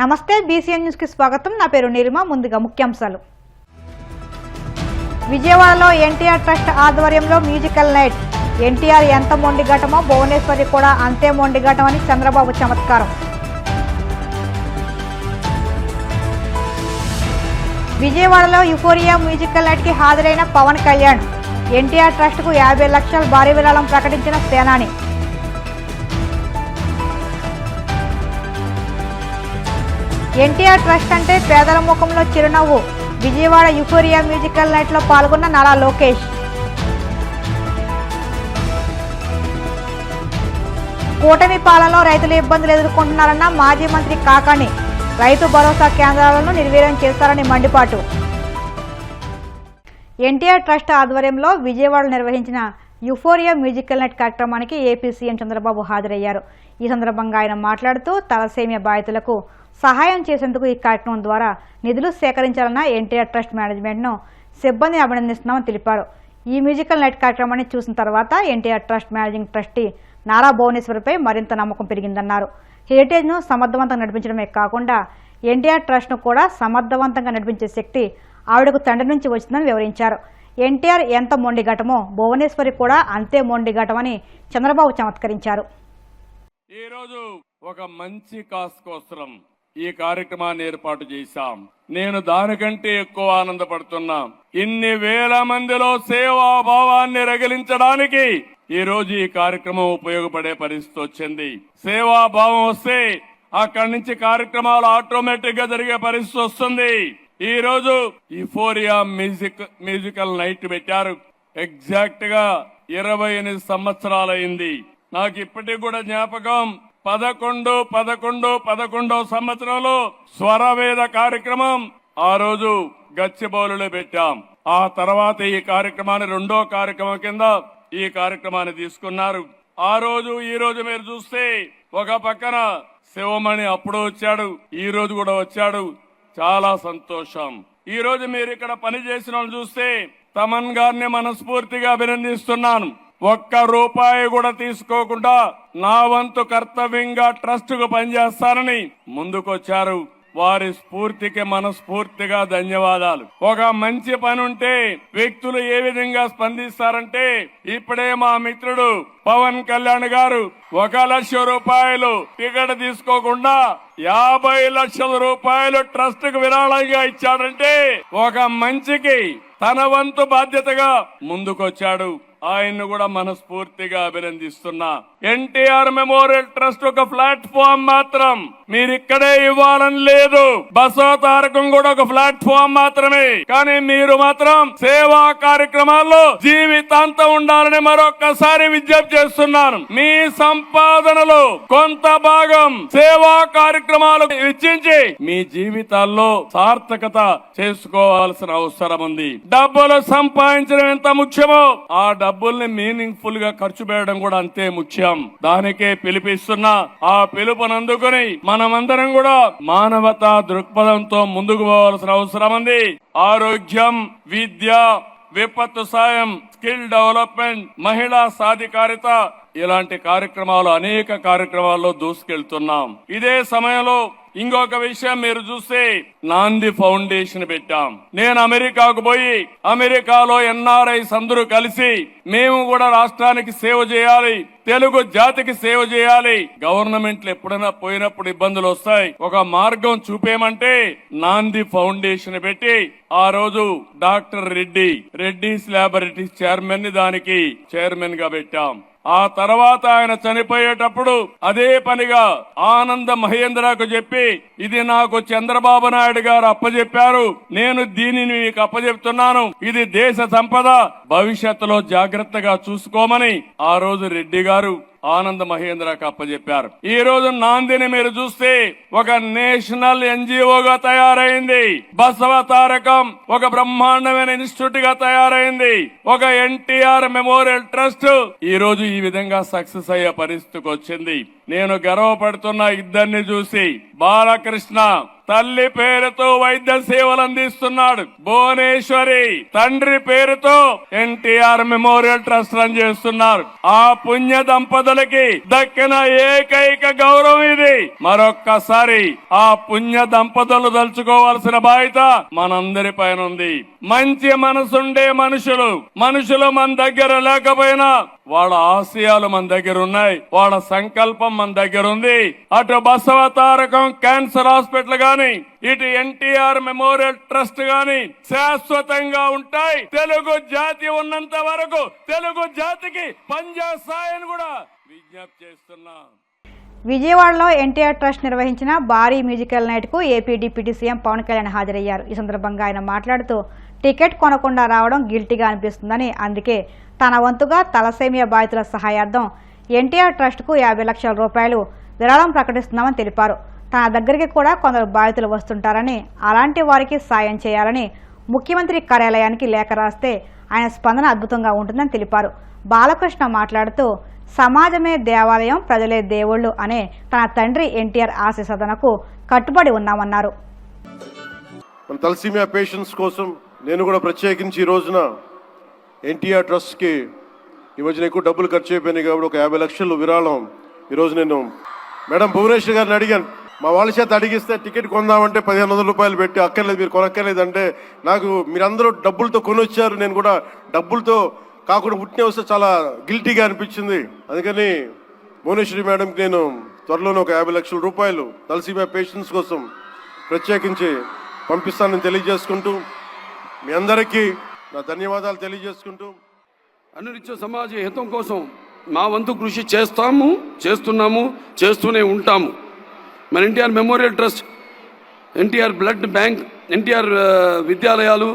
నమస్తే BCN news కి స్వాగతం. నా పేరు నీలిమ. ముందుగా ముఖ్యాంశాలు. విజయవాడలో ఎన్టీఆర్ ట్రస్ట్ ఆధ్వర్యంలో మ్యూజికల్ నైట్. ఎన్టీఆర్ ఎంత మొండిఘటమో భువనేశ్వరి కూడా అంతే మొండిఘటమని చంద్రబాబు చమత్కారం. విజయవాడలో యుఫోరియా మ్యూజికల్ నైట్ కి హాజరైన పవన్ కళ్యాణ్. ఎన్టీఆర్ ట్రస్ట్ కు 50 లక్షల భారీ విరాళం ప్రకటించిన సేనాని. ఎన్టీఆర్ ట్రస్ట్ అంటే పేదల ముఖంలో చిరునవ్వు. విజయవాడ యుఫోరియా మ్యూజికల్ నైట్ లో పాల్గొన్న నారా లోకేష్. కూటమి పాలనలో రైతులు ఇబ్బందులు ఎదుర్కొంటున్నారన్న మాజీ మంత్రి కాకాని. రైతు భరోసా కేంద్రాలను నిర్వీర్యం చేస్తారని మండిపాటు. ఎన్టీఆర్ ట్రస్ట్ ఆధ్వర్యంలో విజయవాడలో నిర్వహించిన యుఫోరియా మ్యూజికల్ నైట్ కార్యక్రమానికి ఏపీ సీఎం చంద్రబాబు హాజరయ్యారు. ఈ సందర్భంగా ఆయన మాట్లాడుతూ తలసేమియా బాధితులకు సహాయం చేసేందుకు ఈ కార్యక్రమం ద్వారా నిధులు సేకరించాలన్న ఎన్టీఆర్ ట్రస్ట్ మేనేజ్మెంట్ను సిబ్బందిని అభినందిస్తున్నామని తెలిపారు. ఈ మ్యూజికల్ నైట్ కార్యక్రమాన్ని చూసిన తర్వాత NTR trust managing trustee Nara భువనేశ్వరిపై మరింత నమ్మకం పెరిగిందన్నారు. హెరిటేజ్ను సమర్థవంతంగా నడిపించడమే కాకుండా ఎన్టీఆర్ ట్రస్ట్ను కూడా సమర్థవంతంగా నడిపించే శక్తి ఆవిడకు తండ్రి నుంచి వచ్చిందని వివరించారు. ఎన్టీఆర్ ఎంత మొండిఘటమో భువనేశ్వరి కూడా అంతే మొండిఘటమని చంద్రబాబు చమత్కరించారు. ఈరోజు ఒక మంచి కాస్ కోసం ఈ కార్యక్రమాన్ని ఏర్పాటు చేశాం. నేను దానికంటే ఎక్కువ ఆనందపడుతున్నా. ఇన్ని వేల మందిలో సేవాభావాన్ని రగిలించడానికి ఈ రోజు ఈ కార్యక్రమం ఉపయోగపడే పరిస్థితి వచ్చింది. సేవాభావం వస్తే అక్కడి నుంచి కార్యక్రమాలు ఆటోమేటిక్ గా జరిగే పరిస్థితి వస్తుంది. ఈ రోజు యుఫోరియా మ్యూజికల్ నైట్ పెట్టారు. ఎగ్జాక్ట్ గా 28 సంవత్సరాలైంది. నాకు ఇప్పటికి కూడా జ్ఞాపకం. 11 సంవత్సరంలో స్వరవేద కార్యక్రమం ఆ రోజు గచ్చిబౌలిలో పెట్టాం. ఆ తర్వాత ఈ కార్యక్రమాన్ని రెండో కార్యక్రమం కింద ఈ కార్యక్రమాన్ని తీసుకున్నారు. ఆ రోజు ఈ రోజు మీరు చూస్తే ఒక పక్కన శివమణి అప్పుడు వచ్చాడు, ఈ రోజు కూడా వచ్చాడు. చాలా సంతోషం. ఈ రోజు మీరు ఇక్కడ పనిచేసిన వాళ్ళు చూస్తే తమన్ గారిని మనస్ఫూర్తిగా అభినందిస్తున్నాను. ఒక్క రూపాయి కూడా తీసుకోకుండా నా వంతు కర్తవ్యంగా ట్రస్ట్ కు పనిచేస్తానని ముందుకొచ్చారు. వారి స్ఫూర్తికి మనస్ఫూర్తిగా ధన్యవాదాలు. ఒక మంచి పని ఉంటే వ్యక్తులు ఏ విధంగా స్పందిస్తారంటే, ఇప్పుడే మా మిత్రుడు పవన్ కళ్యాణ్ గారు 1 లక్ష రూపాయలు టికెట్ తీసుకోకుండా 50 లక్షల రూపాయలు ట్రస్ట్ కు విరాళంగా ఇచ్చాడంటే ఒక మంచికి తన వంతు బాధ్యతగా ముందుకొచ్చాడు. ఆయన్ను కూడా మనస్ఫూర్తిగా అభినందిస్తున్నా. ఎన్టీఆర్ మెమోరియల్ ట్రస్ట్ ఒక ప్లాట్ఫామ్ మాత్రం. మీరిక్కడే ఇవ్వాలని లేదు. బసవతారకం కూడా ఒక ప్లాట్ఫామ్ మాత్రమే. కానీ మీరు మాత్రం సేవా కార్యక్రమాల్లో జీవితాంతం ఉండాలని మరొక్కసారి విజ్ఞప్తి చేస్తున్నాను. మీ సంపాదనలో కొంత భాగం సేవా కార్యక్రమాలు వెచ్చించి మీ జీవితాల్లో సార్థకత చేసుకోవాల్సిన అవసరం ఉంది. డబ్బులు సంపాదించడం ఎంత ముఖ్యమో ఆ డబ్బుల్ని మీనింగ్ఫుల్ గా ఖర్చు పెట్టడం కూడా అంతే ముఖ్యం. దానికే పిలిపిస్తున్నా. ఆ పిలుపునందుకుని మనమందరం కూడా మానవతా దృక్పథంతో ముందుకు పోవాల్సిన అవసరం ఉంది. ఆరోగ్యం, విద్య, విపత్తు సాయం, స్కిల్ డెవలప్మెంట్, మహిళా సాధికారిత ఇలాంటి కార్యక్రమాలు అనేక కార్యక్రమాల్లో దూసుకెళ్తున్నాం. ఇదే సమయంలో ఇంకొక విషయం మీరు చూస్తే నాంది ఫౌండేషన్ పెట్టాం. నేను అమెరికాకు పోయి అమెరికాలో ఎన్ఆర్ఐస్ అందరూ కలిసి మేము కూడా రాష్ట్రానికి సేవ చేయాలి, తెలుగు జాతికి సేవ చేయాలి. గవర్నమెంట్లు ఎప్పుడైనా పోయినప్పుడు ఇబ్బందులు వస్తాయి, ఒక మార్గం చూపేమంటే నాంది ఫౌండేషన్ పెట్టి ఆ రోజు డాక్టర్ రెడ్డిస్ ల్యాబొరేటరీస్ చైర్మన్ ని దానికి చైర్మన్ గా పెట్టాం. ఆ తర్వాత ఆయన చనిపోయేటప్పుడు అదే పనిగా ఆనంద మహేంద్రకు చెప్పి, ఇది నాకు చంద్రబాబు నాయుడు గారు అప్పచెప్పారు, నేను దీనిని మీకు అప్పచెప్తున్నాను, ఇది దేశ సంపద, భవిష్యత్తులో జాగ్రత్తగా చూసుకోమని ఆ రోజు రెడ్డి గారు ఆనంద మహేంద్రకు అప్పచెప్పారు. ఈ రోజు నాందిని మీరు చూస్తే ఒక నేషనల్ ఎన్జిఓగా తయారైంది. బసవతారకం ఒక బ్రహ్మాండమైన ఇన్స్టిట్యూట్ గా తయారైంది. ఒక ఎన్టీఆర్ మెమోరియల్ ట్రస్ట్ ఈ రోజు ఈ విధంగా సక్సెస్ అయ్యే పరిస్థితికి వచ్చింది. నేను గర్వపడుతున్న ఇద్దరిని చూసి. బాలకృష్ణ తల్లి పేరుతో వైద్య సేవలు అందిస్తున్నాడు. భువనేశ్వరి తండ్రి పేరుతో ఎన్టీఆర్ మెమోరియల్ ట్రస్ట్ రన్ చేస్తున్నారు. ఆ పుణ్య దంపతులకి దక్కిన ఏకైక గౌరవం ఇది. మరొక్కసారి ఆ పుణ్య దంపతులు తలుచుకోవాల్సిన బాధ్యత మనందరి పైన ఉంది. మంచి మనసుండే మనుషులు మన దగ్గర లేకపోయినా వాళ్ళ ఆశయాలు మన దగ్గర ఉన్నాయి, వాళ్ళ సంకల్పం మన దగ్గర ఉంది. అటు బసవ తారకం క్యాన్సర్ హాస్పిటల్ గాని, ఇటు ఎన్టీఆర్ మెమోరియల్ ట్రస్ట్ గాని శాశ్వతంగా ఉంటాయి. తెలుగు జాతి ఉన్నంత వరకు తెలుగు జాతికి పనిచేస్తాయని కూడా విజ్ఞప్తి చేస్తున్నా. విజయవాడలో ఎన్టీఆర్ ట్రస్ట్ నిర్వహించిన భారీ మ్యూజికల్ నైట్ కు AP deputy CM Pawan Kalyan హాజరయ్యారు. ఈ సందర్భంగా ఆయన మాట్లాడుతూ టికెట్ కొనకుండా రావడం గిల్టీగా అనిపిస్తుందని, అందుకే తన వంతుగా తలసేమియా బాధితుల సహాయార్థం ఎన్టీఆర్ ట్రస్ట్కు 50 లక్షల రూపాయలు విరాళం ప్రకటిస్తున్నామని తెలిపారు. తన దగ్గరికి కూడా కొందరు బాధితులు వస్తుంటారని, అలాంటి వారికి సాయం చేయాలని ముఖ్యమంత్రి కార్యాలయానికి లేఖ రాస్తే ఆయన స్పందన అద్భుతంగా ఉంటుందని తెలిపారు. బాలకృష్ణ మాట్లాడుతూ సమాజమే దేవాలయం, ప్రజలే దేవుళ్ళు అనే తన తండ్రి ఎన్టీఆర్ ఆశయ సాధనకు కట్టుబడి ఉన్నామన్నారు. మన తలసేమియా పేషెంట్స్ కోసం నేను కూడా ప్రత్యేకించి ఈ రోజున ఎన్టీఆర్ ట్రస్ట్కి ఈ మధ్యన ఎక్కువ డబ్బులు ఖర్చు అయిపోయినాయి కాబట్టి ఒక 50 లక్షలు విరాళం ఈరోజు నేను మేడం భువనేశ్వర్ గారిని అడిగాను. మా వాళ్ళ చేత అడిగిస్తే టికెట్ కొందామంటే 1500 రూపాయలు పెట్టి అక్కర్లేదు, మీరు కొనక్కర్లేదు అంటే, నాకు మీరందరూ డబ్బులతో కొనొచ్చారు, నేను కూడా డబ్బులతో కాకుండా ఉట్టినే వస్తే చాలా గిల్టీగా అనిపించింది. అందుకని భువనేశ్వరి మేడంకి నేను త్వరలోనే ఒక 50 లక్షల రూపాయలు తలసేమియా పేషెంట్స్ కోసం ప్రత్యేకించి పంపిస్తానని తెలియజేసుకుంటూ మీ అందరికీ నా ధన్యవాదాలు తెలియజేసుకుంటూ, అనునిత్య సమాజ హితం కోసం మా వంతు కృషి చేస్తున్నాము, చేస్తూనే ఉంటాము. మన NTR memorial trust, NTR blood bank, NTR విద్యాలయాలు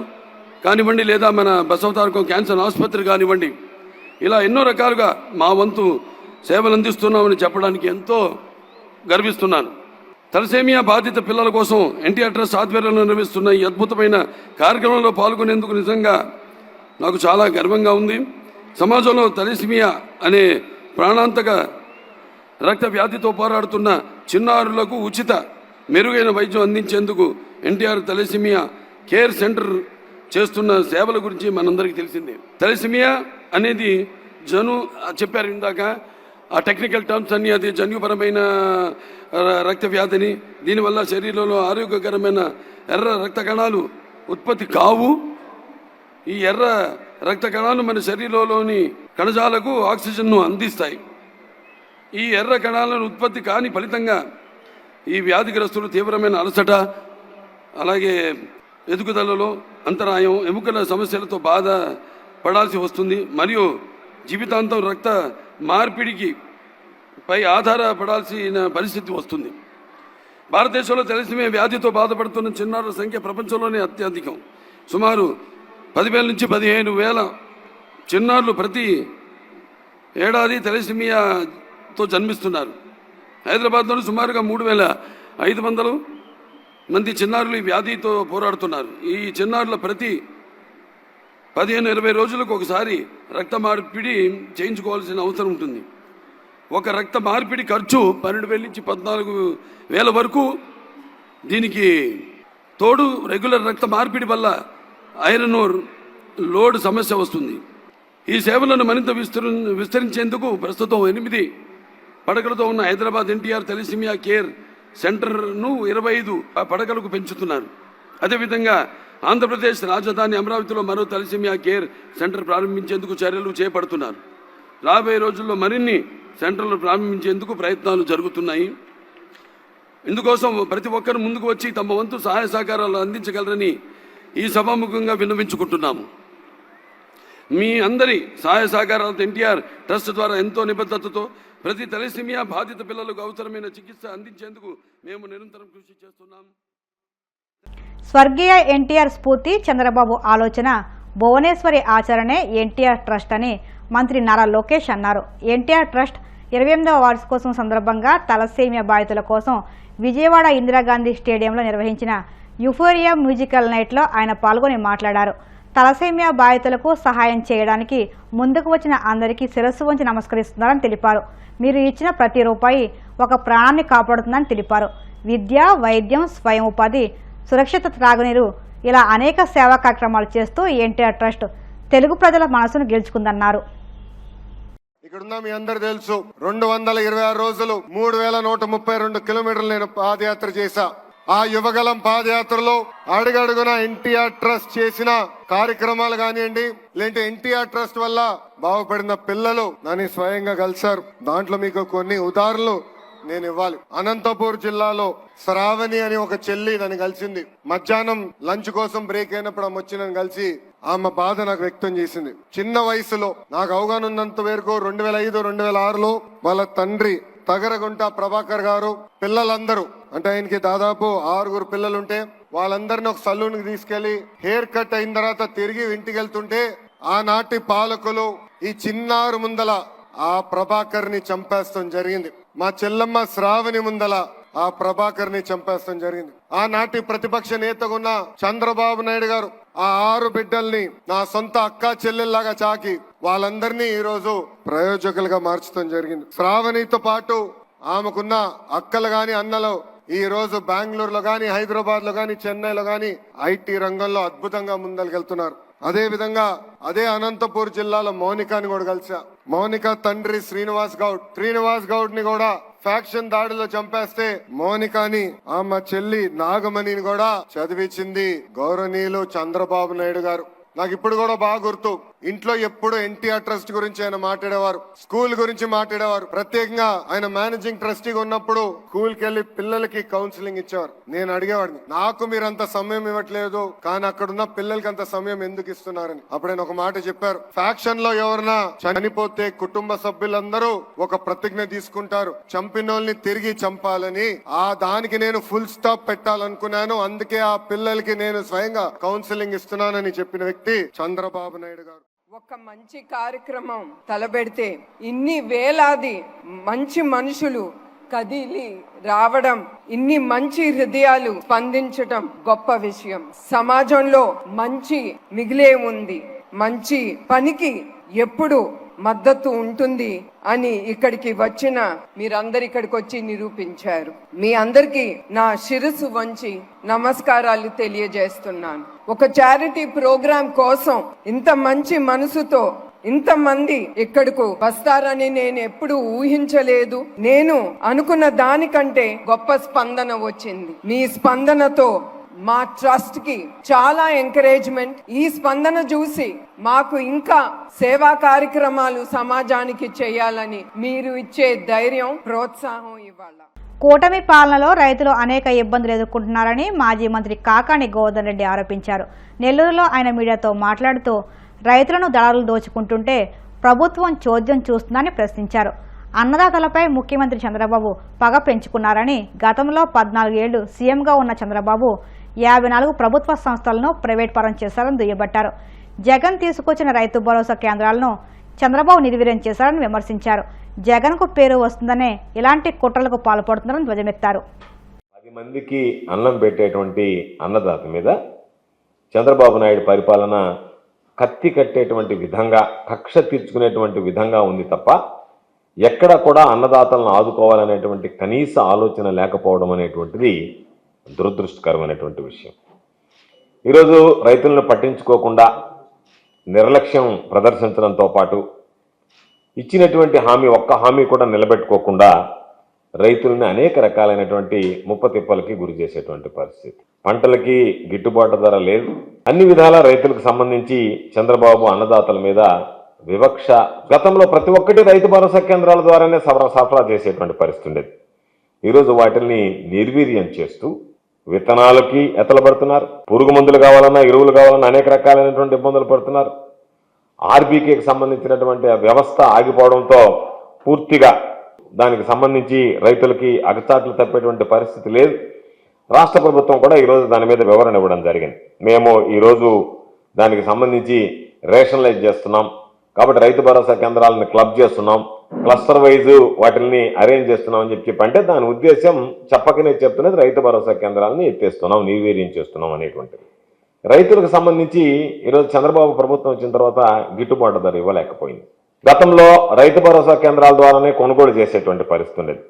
కానివ్వండి, లేదా మన బసవతారకం క్యాన్సర్ ఆసుపత్రి కానివ్వండి, ఇలా ఎన్నో రకాలుగా మా వంతు సేవలు అందిస్తున్నామని చెప్పడానికి ఎంతో గర్విస్తున్నాను. తలసేమియా బాధిత పిల్లల కోసం ఎన్టీఆర్ ట్రస్ట్ ఆధ్వర్యంలో నిర్వహిస్తున్న ఈ అద్భుతమైన కార్యక్రమంలో పాల్గొనేందుకు నిజంగా నాకు చాలా గర్వంగా ఉంది. సమాజంలో తలసేమియా అనే ప్రాణాంతక రక్త వ్యాధితో పోరాడుతున్న చిన్నారులకు ఉచిత మెరుగైన వైద్యం అందించేందుకు ఎన్టీఆర్ తలసేమియా కేర్ సెంటర్ చేస్తున్న సేవల గురించి మనందరికీ తెలిసిందే. తలసేమియా అనేది చెప్పారు ఇందాక, ఆ టెక్నికల్ టర్మ్స్ అన్ని, అది జన్యుపరమైన రక్త వ్యాధిని, దీనివల్ల శరీరంలో ఆరోగ్యకరమైన ఎర్ర రక్త కణాలు ఉత్పత్తి కావు. ఈ ఎర్ర రక్త కణాలు మన శరీరంలోని కణజాలకు ఆక్సిజన్ను అందిస్తాయి. ఈ ఎర్ర కణాలను ఉత్పత్తి కాని ఫలితంగా ఈ వ్యాధిగ్రస్తులు తీవ్రమైన అలసట, అలాగే ఎదుగుదలలో అంతరాయం, ఎముకల సమస్యలతో బాధ పడాల్సి వస్తుంది. మరియు జీవితాంతం రక్త మార్పిడికి పై ఆధారపడాల్సిన పరిస్థితి వస్తుంది. భారతదేశంలో తలసేమియా వ్యాధితో బాధపడుతున్న చిన్నారుల సంఖ్య ప్రపంచంలోనే అత్యధికం. సుమారు 10,000 నుంచి 15,000 చిన్నారులు ప్రతి ఏడాది తలసేమియాతో జన్మిస్తున్నారు. హైదరాబాద్లో సుమారుగా 3,500 మంది చిన్నారులు ఈ వ్యాధితో పోరాడుతున్నారు. ఈ చిన్నారుల ప్రతి 15-20 రోజులకు ఒకసారి రక్త మార్పిడి చేయించుకోవాల్సిన అవసరం ఉంటుంది. ఒక రక్త మార్పిడి ఖర్చు 12,000 నుంచి 14,000 వరకు. దీనికి తోడు రెగ్యులర్ రక్త మార్పిడి వల్ల ఐరన్ లోడ్ సమస్య వస్తుంది. ఈ సేవలను మరింత విస్తరించేందుకు ప్రస్తుతం 8 పడకలతో ఉన్న హైదరాబాద్ ఎన్టీఆర్ తలసేమియా కేర్ సెంటర్ను 25 పడకలకు పెంచుతున్నారు. అదేవిధంగా ఆంధ్రప్రదేశ్ రాజధాని అమరావతిలో మరో తలసేమియా కేర్ సెంటర్ ప్రారంభించేందుకు చర్యలు చేపడుతున్నారు. రాబోయే రోజుల్లో మరిన్ని సెంటర్లు ప్రారంభించేందుకు ప్రయత్నాలు జరుగుతున్నాయి. ఇందుకోసం ప్రతి ఒక్కరు ముందుకు వచ్చి తమ వంతు సహాయ సహకారాలు అందించగలరని ఈ సభాముఖంగా విన్నవించుకుంటున్నాము. మీ అందరి సహాయ సహకారాలతో ఎన్టీఆర్ ట్రస్ట్ ద్వారా ఎంతో నిబద్ధతతో ప్రతి తలసేమియా బాధిత పిల్లలకు అవసరమైన చికిత్స అందించేందుకు మేము నిరంతరం కృషి చేస్తున్నాము. స్వర్గీయ ఎన్టీఆర్ స్ఫూర్తి, చంద్రబాబు ఆలోచన, భువనేశ్వరి ఆచరణే ఎన్టీఆర్ ట్రస్ట్ అని మంత్రి నారా లోకేష్ అన్నారు. ఎన్టీఆర్ ట్రస్ట్ 28వ వార్షికోత్సవం సందర్భంగా తలసేమియా బాధితుల కోసం విజయవాడ ఇందిరాగాంధీ స్టేడియంలో నిర్వహించిన యుఫోరియా మ్యూజికల్ నైట్లో ఆయన పాల్గొని మాట్లాడారు. తలసేమియా బాధితులకు సహాయం చేయడానికి ముందుకు వచ్చిన అందరికీ శిరస్సు వంచి నమస్కరిస్తున్నారని తెలిపారు. మీరు ఇచ్చిన ప్రతి రూపాయి ఒక ప్రాణాన్ని కాపాడుతుందని తెలిపారు. విద్య, వైద్యం, స్వయం ఉపాధి, సురక్షిత త్రాగునీరు ఇలా అనేక సేవా కార్యక్రమాలు చేస్తూ ఎన్టీఆర్ ట్రస్ట్ తెలుగు ప్రజల మనసును గెలుచుకుందన్నారు. ఇక్కడున్న మీ అందరు తెలుసు 226 రోజులు 3132 కిలోమీటర్లు నేను పాదయాత్ర చేశా. ఆ యువగలం పాదయాత్రలో అడుగడుగున ఎన్టీఆర్ ట్రస్ట్ చేసిన కార్యక్రమాలు కానివ్వండి, లేదంటే ఎన్టీఆర్ ట్రస్ట్ వల్ల బాగుపడిన పిల్లలు నన్ను స్వయంగా కలిశారు. దాంట్లో మీకు కొన్ని ఉదాహరణలు నేను ఇవ్వాలి. అనంతపూర్ జిల్లాలో శ్రావణి అని ఒక చెల్లి నన్ను కలిసింది. మధ్యాహ్నం లంచ్ కోసం బ్రేక్ అయినప్పుడు ఆమె వచ్చి నన్ను కలిసి ఆమె బాధ నాకు వ్యక్తం చేసింది. చిన్న వయసులో నాకు అవగాహన ఉన్నంత వరకు 2005-2006లో వాళ్ళ తండ్రి తగరగుంట ప్రభాకర్ గారు పిల్లలందరూ, అంటే ఆయనకి దాదాపు 6 పిల్లలుంటే వాళ్ళందరినీ ఒక సలూన్ కి తీసుకెళ్లి హెయిర్ కట్ అయిన తర్వాత తిరిగి ఇంటికి వెళ్తుంటే ఆనాటి పాలకులు ఈ చిన్నారు ముందల ఆ ప్రభాకర్ ని చంపేస్తాం జరిగింది. మా చెల్లమ్మ శ్రావణి ముందల ఆ ప్రభాకర్ ని చంపేస్తాం జరిగింది. ఆనాటి ప్రతిపక్ష నేతగా ఉన్న చంద్రబాబు నాయుడు గారు ఆ 6 బిడ్డల్ని నా సొంత అక్క చెల్లెల్లాగా చాకి వాళ్ళందరినీ ఈ రోజు ప్రయోజకులుగా మార్చడం జరిగింది. శ్రావణితో పాటు ఆమెకున్న అక్కలు గాని అన్నలు ఈ రోజు బెంగళూరులో గాని, హైదరాబాద్ లో గాని, చెన్నైలో గాని ఐటీ రంగంలో అద్భుతంగా ముందలుకెళ్తున్నారు. అదే విధంగా అదే అనంతపూర్ జిల్లాలో మౌనికాని కూడా కలిసా. మౌనిక తండ్రి శ్రీనివాస్ గౌడ్ ని కూడా ఫ్యాక్షన్ దాడిలో చంపేస్తే మౌనికాని ఆమె చెల్లి నాగమణిని కూడా చదివించింది గౌరవనీయులు చంద్రబాబు నాయుడు గారు. నాకు ఇప్పుడు కూడా బాగా గుర్తు, ఇంట్లో ఎప్పుడు ఎన్టీఆర్ ట్రస్ట్ గురించి ఆయన మాట్లాడేవారు, స్కూల్ గురించి మాట్లాడేవారు. ప్రత్యేకంగా ఆయన మేనేజింగ్ ట్రస్టీగా ఉన్నప్పుడు స్కూల్ కి వెళ్లి పిల్లలకి కౌన్సిలింగ్ ఇచ్చేవారు. నేను అడిగేవాడిని, నాకు మీరు అంత సమయం ఇవ్వట్లేదు కానీ అక్కడున్న పిల్లలకి అంత సమయం ఎందుకు ఇస్తున్నారని. అప్పుడు ఆయన ఒక మాట చెప్పారు, ఫ్యాక్షన్ లో ఎవరన్నా చనిపోతే కుటుంబ సభ్యులందరూ ఒక ప్రతిజ్ఞ తీసుకుంటారు, చంపినోళ్ళని తిరిగి చంపాలని. ఆ దానికి నేను ఫుల్ స్టాప్ పెట్టాలనుకున్నాను, అందుకే ఆ పిల్లలకి నేను స్వయంగా కౌన్సిలింగ్ ఇస్తున్నానని చెప్పిన వ్యక్తి చంద్రబాబు నాయుడు గారు. ఒక మంచి కార్యక్రమం తలబెడితే ఇన్ని వేలాది మంచి మనుషులు కదిలి రావడం, ఇన్ని మంచి హృదయాలు స్పందించటం గొప్ప విషయం. సమాజంలో మంచి మిగిలే ఉంది, మంచి పనికి ఎప్పుడు మద్దతు ఉంటుంది అని ఇక్కడికి వచ్చిన మీరందరు ఇక్కడికి వచ్చి నిరూపించారు. మీ అందరికీ నా శిరస్సు వంచి నమస్కారాలు తెలియజేస్తున్నాను. ఒక చారిటీ ప్రోగ్రాం కోసం ఇంత మంచి మనసుతో ఇంతమంది ఇక్కడకు వస్తారని నేను ఎప్పుడు ఊహించలేదు. నేను అనుకున్న దానికంటే గొప్ప స్పందన వచ్చింది. మీ స్పందనతో మా ట్రస్ట్ కి చాలా ఎంకరేజ్మెంట్. ఈ స్పందన చూసి మాకు ఇంకా సేవా కార్యక్రమాలు సమాజానికి చేయాలని మీరు ఇచ్చే ధైర్యం, ప్రోత్సాహం ఇవ్వాల. కూటమి పాలనలో రైతులు అనేక ఇబ్బందులు ఎదుర్కొంటున్నారని మాజీ మంత్రి కాకాని గోవర్ధన్ రెడ్డి ఆరోపించారు. నెల్లూరులో ఆయన మీడియాతో మాట్లాడుతూ రైతులను దళారులు దోచుకుంటుంటే ప్రభుత్వం చోద్యం చూస్తుందని ప్రశ్నించారు. అన్నదాతలపై ముఖ్యమంత్రి చంద్రబాబు పగ పెంచుకున్నారని, గతంలో 14 ఏళ్లు సీఎంగా ఉన్న చంద్రబాబు 54 ప్రభుత్వ సంస్థలను ప్రైవేట్ పరం చేశారని దుయ్యబట్టారు. జగన్ తీసుకొచ్చిన రైతు భరోసా కేంద్రాలను చంద్రబాబు నిర్వీర్యం చేశారని విమర్శించారు. జగన్కు పేరు వస్తుందనే ఇలాంటి కుట్రలకు పాల్పడుతున్నారని ధ్వజమెత్తారు. 10 మందికి అన్నం పెట్టేటువంటి అన్నదాత మీద చంద్రబాబు నాయుడు పరిపాలన కత్తి కట్టేటువంటి విధంగా, కక్ష తీర్చుకునేటువంటి విధంగా ఉంది తప్ప ఎక్కడ కూడా అన్నదాతలను ఆదుకోవాలనేటువంటి కనీస ఆలోచన లేకపోవడం అనేటువంటిది దురదృష్టకరమైనటువంటి విషయం. ఈరోజు రైతులను పట్టించుకోకుండా నిర్లక్ష్యం ప్రదర్శించడంతో పాటు ఇచ్చినటువంటి ఒక్క హామీ కూడా నిలబెట్టుకోకుండా రైతులని అనేక రకాలైనటువంటి ముప్పతిప్పలకి గురి చేసేటువంటి పరిస్థితి. పంటలకి గిట్టుబాటు ధర లేదు. అన్ని విధాల రైతులకు సంబంధించి చంద్రబాబు అన్నదాతల మీద వివక్ష. గతంలో ప్రతి ఒక్కటి రైతు భరోసా కేంద్రాల ద్వారానే సరఫరా చేసేటువంటి పరిస్థితి ఉండేది. ఈరోజు వాటిని నిర్వీర్యం చేస్తూ విత్తనాలకి ఎత్తలబడుతున్నారు. పురుగు మందులు కావాలన్నా, ఎరువులు కావాలన్నా అనేక రకాలైనటువంటి ఇబ్బందులు పడుతున్నారు. ఆర్బీకేకి సంబంధించినటువంటి వ్యవస్థ ఆగిపోవడంతో పూర్తిగా దానికి సంబంధించి రైతులకి అగచాట్లు తప్పేటువంటి పరిస్థితి లేదు. రాష్ట్ర ప్రభుత్వం కూడా ఈరోజు దాని మీద వివరణ ఇవ్వడం జరిగింది. మేము ఈరోజు దానికి సంబంధించి రేషనలైజ్ చేస్తున్నాం కాబట్టి రైతు భరోసా కేంద్రాలను క్లబ్ చేస్తున్నాం, క్లస్టర్ వైజ్ వాటిని అరేంజ్ చేస్తున్నాం అని చెప్పంటే దాని ఉద్దేశం చెప్పకనే చెప్తున్నది రైతు భరోసా కేంద్రాలను ఎత్తేస్తున్నాం, నిర్వీర్యం చేస్తున్నాం అనేటువంటిది. రైతులకు సంబంధించి ఈరోజు చంద్రబాబు ప్రభుత్వం వచ్చిన తర్వాత గిట్టుబాటు ధర ఇవ్వలేకపోయింది. గతంలో రైతు భరోసా కేంద్రాల ద్వారానే కొనుగోలు చేసేటువంటి పరిస్థితి ఉండేది.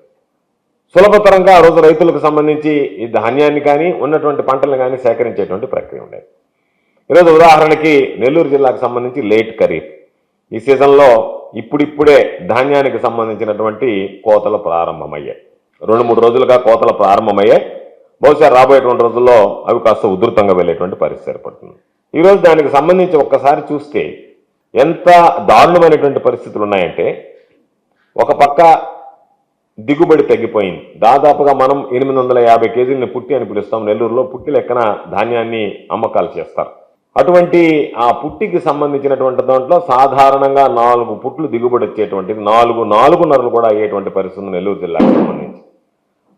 సులభతరంగా ఆ రోజు రైతులకు సంబంధించి ఈ ధాన్యాన్ని కానీ ఉన్నటువంటి పంటలను కానీ సేకరించేటువంటి ప్రక్రియ ఉండేది. ఈరోజు ఉదాహరణకి నెల్లూరు జిల్లాకు సంబంధించి లేట్ ఖరీఫ్ ఈ సీజన్లో ఇప్పుడిప్పుడే ధాన్యానికి సంబంధించినటువంటి కోతలు ప్రారంభమయ్యాయి. 2-3 రోజులుగా కోతలు ప్రారంభమయ్యాయి. బహుశా రాబోయేటువంటి రోజుల్లో అవి కాస్త ఉధృతంగా వెళ్ళేటువంటి పరిస్థితి ఏర్పడుతుంది. ఈరోజు దానికి సంబంధించి ఒక్కసారి చూస్తే ఎంత దారుణమైనటువంటి పరిస్థితులు ఉన్నాయంటే, ఒక పక్క దిగుబడి తగ్గిపోయింది. దాదాపుగా మనం 850 కేజీలని పుట్టి అని పిలుస్తాం. నెల్లూరులో పుట్టి లెక్కన ధాన్యాన్ని అమ్మకాలు చేస్తారు. అటువంటి ఆ పుట్టికి సంబంధించినటువంటి దాంట్లో సాధారణంగా 4 పుట్లు దిగుబడి వచ్చేటువంటిది 4.5 కూడా అయ్యేటువంటి పరిస్థితి నెల్లూరు జిల్లాకు సంబంధించి.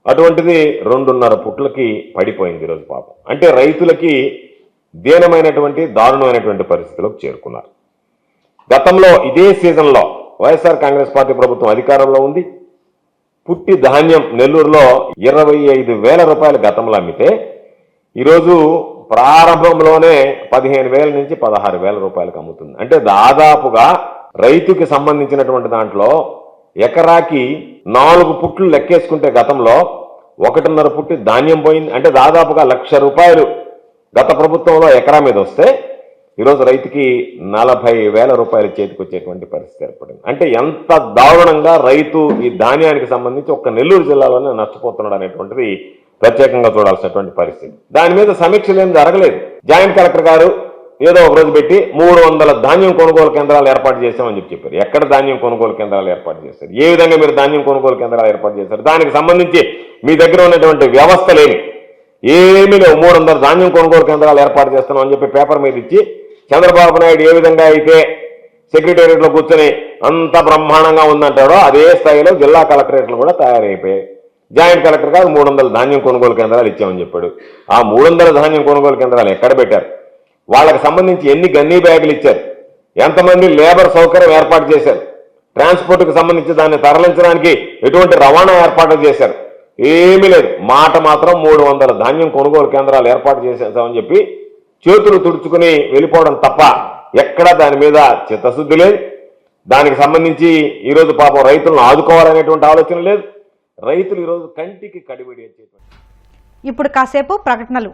అటువంటిది 2.5 పుట్లకి పడిపోయింది ఈరోజు పాపం. అంటే రైతులకి దీనమైనటువంటి దారుణమైనటువంటి పరిస్థితిలోకి చేరుకున్నారు. గతంలో ఇదే సీజన్లో వైఎస్ఆర్ కాంగ్రెస్ పార్టీ ప్రభుత్వం అధికారంలో ఉంది. పుట్టి ధాన్యం నెల్లూరులో 25,000 రూపాయలు గతంలో అమ్మితే ఈరోజు ప్రారంభంలోనే 15,000 నుంచి 16,000 రూపాయలకు అమ్ముతుంది. అంటే దాదాపుగా రైతుకి సంబంధించినటువంటి దాంట్లో ఎకరాకి 4 పుట్లు లెక్కేసుకుంటే గతంలో 1.5 పుట్టి ధాన్యం పోయింది. అంటే దాదాపుగా 1,00,000 రూపాయలు గత ప్రభుత్వంలో ఎకరా మీద వస్తే ఈరోజు రైతుకి 40,000 రూపాయలు చేతికి వచ్చేటువంటి పరిస్థితి ఏర్పడింది. అంటే ఎంత దారుణంగా రైతు ఈ ధాన్యానికి సంబంధించి ఒక్క నెల్లూరు జిల్లాలోనే నష్టపోతున్నాడు అనేటువంటిది ప్రత్యేకంగా చూడాల్సినటువంటి పరిస్థితి. దాని మీద సమీక్షలు ఏం జరగలేదు. జాయింట్ కలెక్టర్ గారు ఏదో ఒక రోజు పెట్టి 300 ధాన్యం కొనుగోలు కేంద్రాలు ఏర్పాటు చేశామని చెప్పారు. ఎక్కడ ధాన్యం కొనుగోలు కేంద్రాలు ఏర్పాటు చేశారు? ఏ విధంగా మీరు ధాన్యం కొనుగోలు కేంద్రాలు ఏర్పాటు చేశారు? దానికి సంబంధించి మీ దగ్గర ఉన్నటువంటి వ్యవస్థలేమి? ఏమీ లేవు. 300 ధాన్యం కొనుగోలు కేంద్రాలు ఏర్పాటు చేస్తున్నాం అని చెప్పి పేపర్ మీద ఇచ్చి చంద్రబాబు నాయుడు ఏ విధంగా అయితే సెక్రటేరియట్లో కూర్చొని అంత బ్రహ్మాండంగా ఉందంటాడో అదే స్థాయిలో జిల్లా కలెక్టరేట్లు కూడా తయారైపోయాయి. జాయింట్ కలెక్టర్ గారు 300 ధాన్యం కొనుగోలు కేంద్రాలు ఇచ్చామని చెప్పాడు. ఆ 300 ధాన్యం కొనుగోలు కేంద్రాలు ఎక్కడ పెట్టారు? వాళ్ళకి సంబంధించి ఎన్ని గన్నీ బ్యాగులు ఇచ్చారు? ఎంతమంది లేబర్ సౌకర్యం ఏర్పాటు చేశారు? ట్రాన్స్పోర్ట్కి సంబంధించి దాన్ని తరలించడానికి ఎటువంటి రవాణా ఏర్పాటు చేశారు? ఏమీ లేదు. మాట మాత్రం 300 ధాన్యం కొనుగోలు కేంద్రాలు ఏర్పాటు చేసేసామని చెప్పి చేతులు తుడుచుకుని వెళ్ళిపోవడం తప్ప ఎక్కడా దాని మీద చిత్తశుద్ధి లేదు. దానికి సంబంధించి ఈరోజు పాపం రైతులను ఆదుకోవాలనేటువంటి ఆలోచన లేదు. రైతులు ఈరోజు కంటికి కడిబడి వచ్చేటువంటి. ఇప్పుడు కాసేపు ప్రకటనలు.